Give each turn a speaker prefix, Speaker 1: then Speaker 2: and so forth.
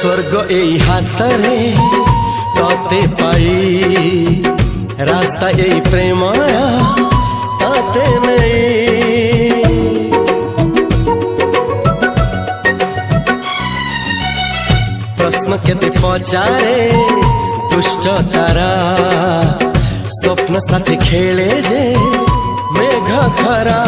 Speaker 1: स्वर्ग এই হাতরে তাতে পাই রাস্তা এই প্রেমায়া তাতে নেই প্রশ্ন কেতে পচারে দুষ্ট তারা স্বপ্ন সাথে খেলে যে মেঘ খরা